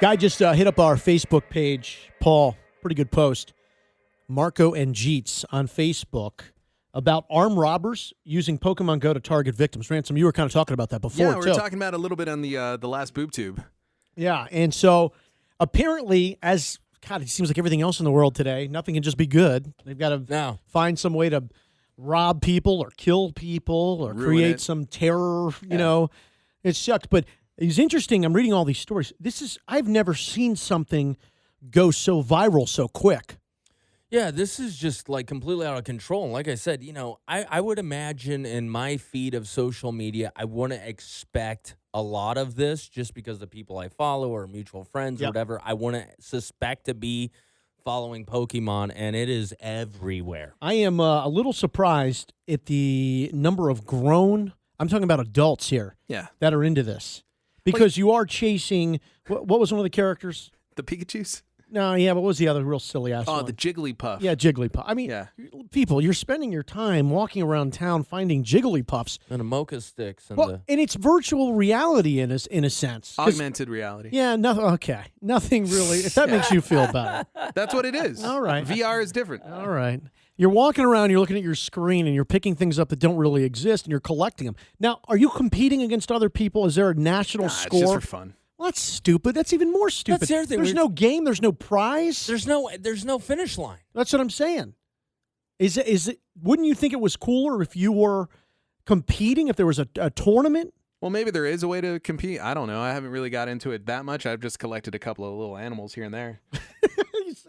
Guy just hit up our Facebook page, Paul. Pretty good post. Marco and Jeets on Facebook about armed robbers using Pokemon Go to target victims. Ransom, you were kind of talking about that before, Yeah, we were talking about it a little bit on the last boob tube. Yeah, and so apparently, it seems like everything else in the world today, nothing can just be good. They've got to find some way to rob people or kill people or create some terror. You know, it sucked. But it's interesting. I'm reading all these stories. I've never seen something go so viral so quick. Yeah, this is just like completely out of control. And like I said, I would imagine in my feed of social media, I wouldn't expect a lot of this just because the people I follow or mutual friends or whatever. I wouldn't suspect to be following Pokemon, and it is everywhere. I am a little surprised at the number of grown, I'm talking about adults here, that are into this. Because you are chasing, what was one of the characters? The Pikachus? No, yeah, what was the other real silly ass one? Oh, the Jigglypuff. Yeah, Jigglypuff. I mean, people, you're spending your time walking around town finding Jigglypuffs. And the Mocha sticks. And it's virtual reality in a sense. Augmented reality. Yeah, nothing really. If that makes you feel better. That's what it is. All right. VR is different. All right. You're walking around, you're looking at your screen, and you're picking things up that don't really exist, and you're collecting them. Now, are you competing against other people? Is there a national score? It's just for fun. Well, that's stupid. That's even more stupid. That's the other thing. There's no game. There's no prize. There's no finish line. That's what I'm saying. Is it? Wouldn't you think it was cooler if you were competing? If there was a tournament? Well, maybe there is a way to compete. I don't know. I haven't really got into it that much. I've just collected a couple of little animals here and there.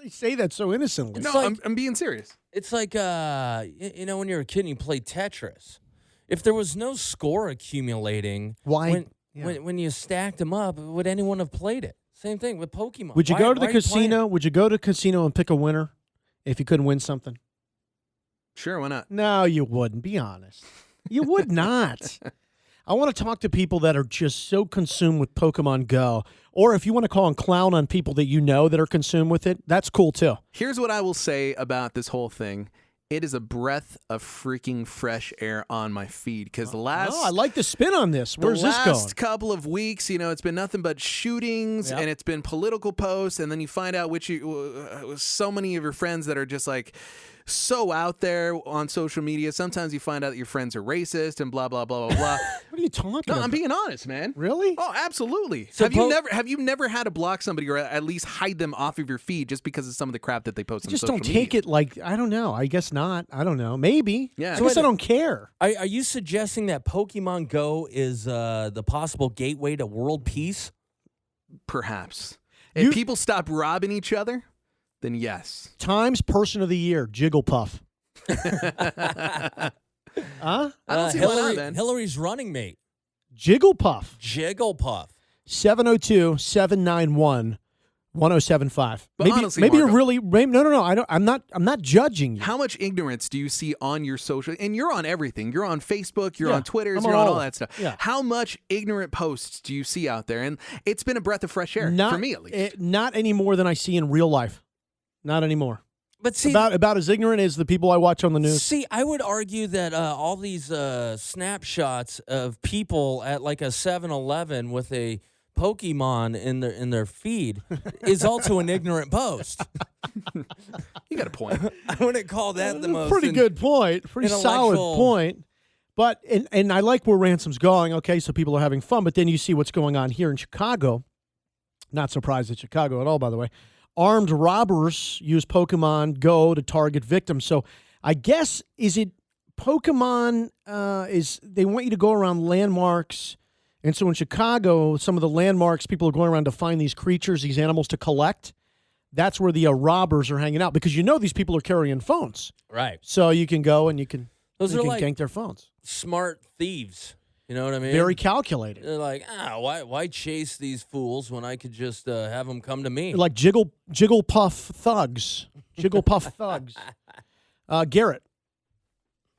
You say that so innocently. I'm being serious. It's like when you're a kid and you play Tetris. If there was no score accumulating, why? When you stacked them up, would anyone have played it? Same thing with Pokemon. Would you go to the casino? Would you go to a casino and pick a winner if you couldn't win something? Sure, why not? No, you wouldn't. Be honest. You would not. I want to talk to people that are just so consumed with Pokemon Go. Or if you want to call and clown on people that you know that are consumed with it, that's cool too. Here's what I will say about this whole thing. It is a breath of freaking fresh air on my feed because I like the spin on this. Where's this going? The last couple of weeks, it's been nothing but shootings and it's been political posts, and then you find out so many of your friends that are just like so out there on social media. Sometimes you find out that your friends are racist and blah blah blah blah blah. What are you talking about? No, I'm being honest, man. Really? Oh, absolutely. So have you never had to block somebody or at least hide them off of your feed just because of some of the crap that they post on social media? Just don't take it like, I don't know. I guess not. I don't know. Maybe. Yeah. I guess I don't care. Are you suggesting that Pokemon Go is the possible gateway to world peace? Perhaps. If people stop robbing each other, then yes. Times Person of the Year, Jigglypuff. I don't see why not, man. Hillary's running mate. Jigglypuff. 702-791-1075. But maybe honestly, maybe Marco, you're really no. I'm not judging you. How much ignorance do you see on your social? And you're on everything. You're on Facebook. You're on Twitter. I'm You're on on all all that stuff. Yeah. How much ignorant posts do you see out there? And it's been a breath of fresh air for me, at least. Not any more than I see in real life. Not anymore. But see, about as ignorant as the people I watch on the news. See, I would argue that all these snapshots of people at like a 7-Eleven with a Pokemon in their feed is also an ignorant post. You got a point. I wouldn't call that the most pretty good point. Pretty solid point. But and I like where Ransom's going. Okay, so people are having fun, but then you see what's going on here in Chicago. Not surprised at Chicago at all, by the way. Armed robbers use Pokemon Go to target victims. So I guess, is it Pokemon they want you to go around landmarks. And so in Chicago, some of the landmarks, people are going around to find these creatures, these animals to collect. That's where the robbers are hanging out because these people are carrying phones. Right. So you can go and you can like gank their phones. Smart thieves. You know what I mean? Very calculated. They're like, why chase these fools when I could just have them come to me? They're like Jigglypuff thugs. Jigglypuff thugs. Garrett.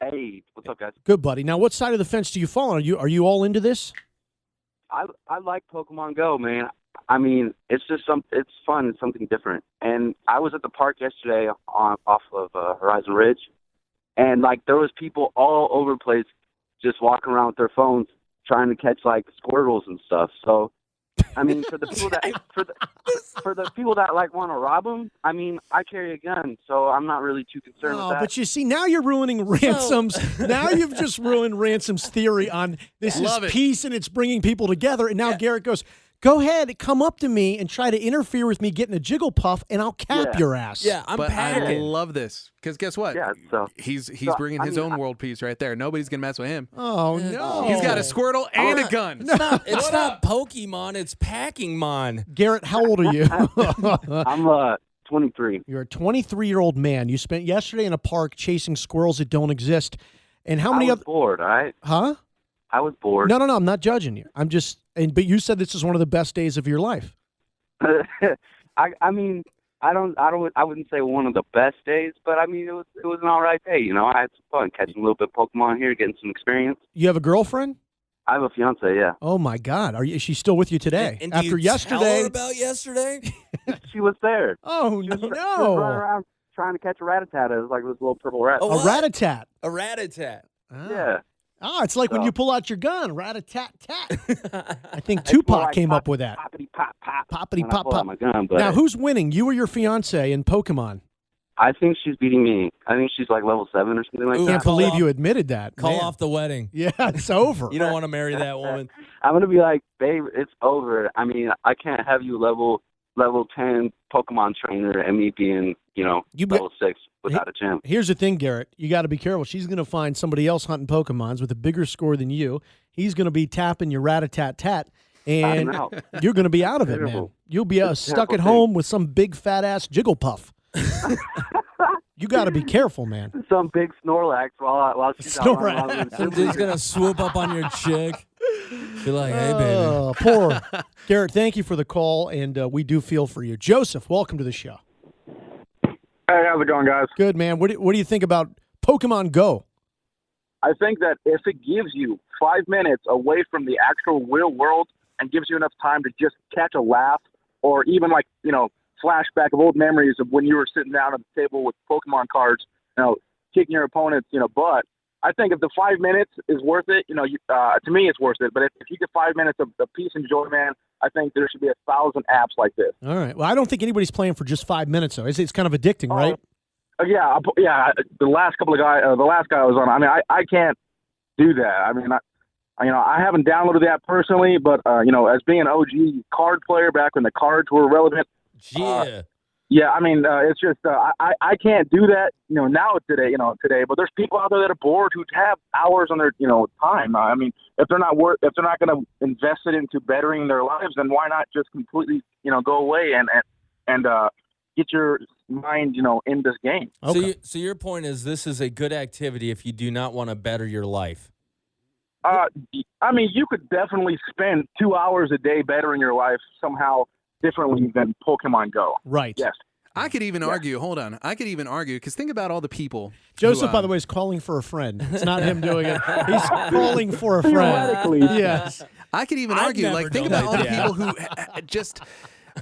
Hey, what's up, guys? Good, buddy. Now, what side of the fence do you fall on? Are you all into this? I like Pokemon Go, man. I mean, it's fun. It's something different. And I was at the park yesterday off of Horizon Ridge, and like there was people all over the place just walking around with their phones trying to catch like squirrels and stuff. So I mean, for the people that for the people that like want to rob them, I mean, I carry a gun, so I'm not really too concerned with that. But you see, now you're ruining Ransom's. Now you've just ruined Ransom's theory on this is peace and it's bringing people together. And now Garrett goes, go ahead, come up to me and try to interfere with me getting a jiggle puff, and I'll cap your ass. Yeah, I'm panicking. I love this because guess what? Yeah, so he's bringing his own world peace right there. Nobody's gonna mess with him. Oh no, He's got a Squirtle and a gun. It's not Pokemon, it's Packing-mon. Garrett, how old are you? I'm 23. You're a 23-year-old man. You spent yesterday in a park chasing squirrels that don't exist. And how many I was bored, all right? Huh? I was bored. No, I'm not judging you. I'm just but you said this is one of the best days of your life. I mean, I wouldn't say one of the best days, but I mean, it was an all right day. You know, I had some fun catching a little bit of Pokemon here, getting some experience. You have a girlfriend? I have a fiance, yeah. Oh my God, is she still with you today? And After do you yesterday, tell her about yesterday? She was there. Oh She was running no, around trying to catch a Rattata. It was like this little purple rat. Oh, a what? rat-a-tat. A rat-a-tat. Yeah. Oh, it's like when So- you pull out your gun, rat-a-tat-tat. I think It's more Tupac like came up with that. Poppity pop pop. Poppity when I pop pull out pop. my gun, but Now, who's winning? You or your fiance in Pokemon? I think she's beating me. I think she's like level 7 or something like Ooh, that. Can't Call believe off- you admitted that. Call Man. off the wedding. Yeah, it's over. You don't want to marry that woman. I'm gonna be like, babe, it's over. I mean, I can't have you level 10 Pokemon trainer and me being, level 6 without a gym. Here's the thing, Garrett. You got to be careful. She's going to find somebody else hunting Pokemons with a bigger score than you. He's going to be tapping your rat-a-tat-tat, and I'm out. you're going to be out of it, man. Terrible. You'll be stuck at terrible home with some big fat-ass Jigglypuff. You got to be careful, man. Some big Snorlax while she's out running around with Some the dude's going to swoop up on your chick. Be like, hey, baby. Oh, poor Garrett. Thank you for the call, and we do feel for you. Joseph, welcome to the show. Hey, how's it going, guys? Good, man. What do you think about Pokemon Go? I think that if it gives you 5 minutes away from the actual real world and gives you enough time to just catch a laugh or even flashback of old memories of when you were sitting down at the table with Pokemon cards, kicking your opponent's, butt. I think if the 5 minutes is worth it, to me it's worth it. But if you get 5 minutes of peace and joy, man, I think there should be 1,000 apps like this. All right. Well, I don't think anybody's playing for just 5 minutes, though. It's kind of addicting, right? Yeah. The last guy I was on, I mean, I can't do that. I mean, I haven't downloaded that personally, but as being an OG card player back when the cards were relevant. Yeah. Yeah, I mean, it's just I can't do that, now today, But there's people out there that are bored who have hours on their, time. I mean, if they're not going to invest it into bettering their lives, then why not just completely, go away and get your mind, in this game. Okay. So your point is this is a good activity if you do not want to better your life. I mean, you could definitely spend 2 hours a day bettering your life somehow differently than Pokemon Go. Right. Yes. I could even argue. Hold on. I could even argue because think about all the people. Joseph, who, by the way, is calling for a friend. It's not him doing it. He's calling for a friend. Theoretically. Yes. I think I've about never all done the that. people who just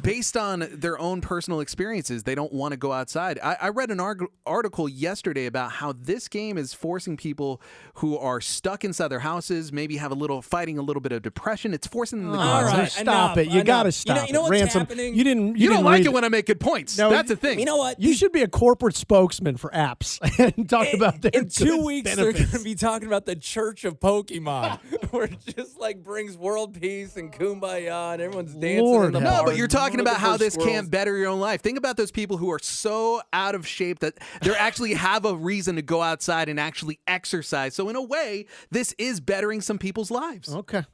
based on their own personal experiences, they don't want to go outside. I read an article yesterday about how this game is forcing people who are stuck inside their houses, maybe fighting a little bit of depression. It's forcing them to go All outside. right, Stop it. You enough. got to stop You know it. what's Ransom, happening? You didn't You don't didn't like read it when I make good points. No, That's the thing. You know what? You should be a corporate spokesman for apps and talk about their in 2 good weeks, they're benefits. going to be talking about the Church of Pokemon, where it just brings world peace and kumbaya, and everyone's dancing Lord in the have No, park, but you're talking looking about how for this squirrels. can't better your own life. Think about those people who are so out of shape that they actually have a reason to go outside and actually exercise. So in a way, this is bettering some people's lives. Okay.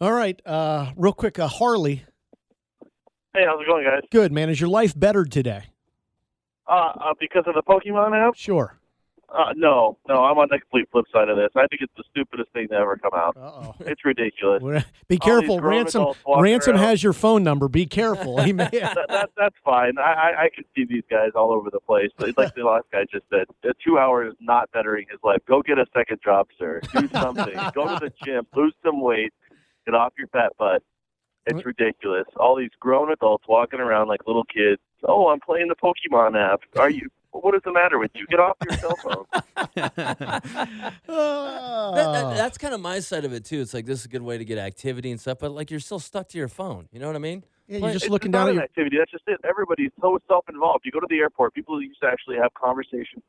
All right. Real quick, Harley. Hey, how's it going, guys? Good, man. Is your life bettered today? Because of the Pokemon app? Sure. No, I'm on the complete flip side of this. I think it's the stupidest thing to ever come out. Uh-oh. It's ridiculous. Be All these careful. grown Ransom adults walking Ransom around. has your phone number. Be careful. He may That's fine. I can see these guys all over the place. Like the last guy just said, 2 hours not bettering his life. Go get a second job, sir. Do something. Go to the gym. Lose some weight. Get off your fat butt. It's ridiculous. All these grown adults walking around like little kids. Oh, I'm playing the Pokemon app. Are you? What is the matter with you? Get off your cell phone. That's kind of my side of it too. It's like this is a good way to get activity and stuff, but like you're still stuck to your phone. You know what I mean? Yeah, you're just It's looking not down at an your. activity. That's just it. Everybody's so self-involved. You go to the airport, people used to actually have conversations.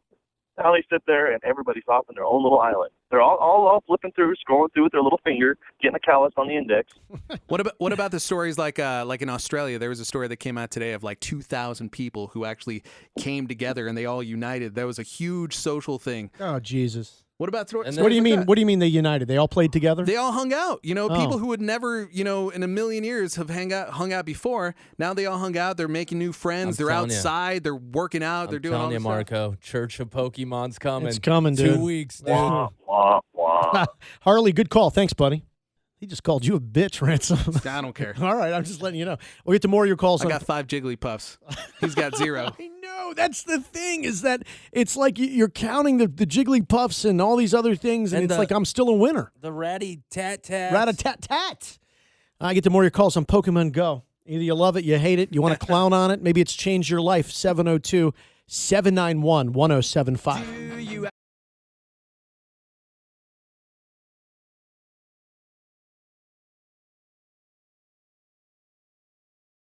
Now they sit there and everybody's off on their own little island. They're all flipping through, scrolling through with their little finger, getting a callus on the index. What about the stories like in Australia? There was a story that came out today of like 2,000 people who actually came together and they all united. That was a huge social thing. Oh Jesus! What about stories? What do you like mean? that? What do you mean they united? They all played together? They all hung out. Oh. People who would never, in a million years have hung out before. Now they all hung out. They're making new friends. They're telling ya. outside. They're working out. They're doing all telling you, this stuff. Marco, Church of Pokemon's coming. It's coming, dude. 2 weeks, dude. Wah, wah, wah. Harley, good call. Thanks, buddy. He just called you a bitch, Ransom. I don't care. All right, I'm just letting you know. We'll get to more of your calls. I got 5 Jigglypuffs. He's got 0. I know. That's the thing, is that it's like you're counting the Jigglypuffs and all these other things, and it's like I'm still a winner. The ratty tat-tat. Rat-a-tat-tat. I get to more of your calls on Pokemon Go. Either you love it, you hate it, you want to clown on it. Maybe it's changed your life. 702-791-1075.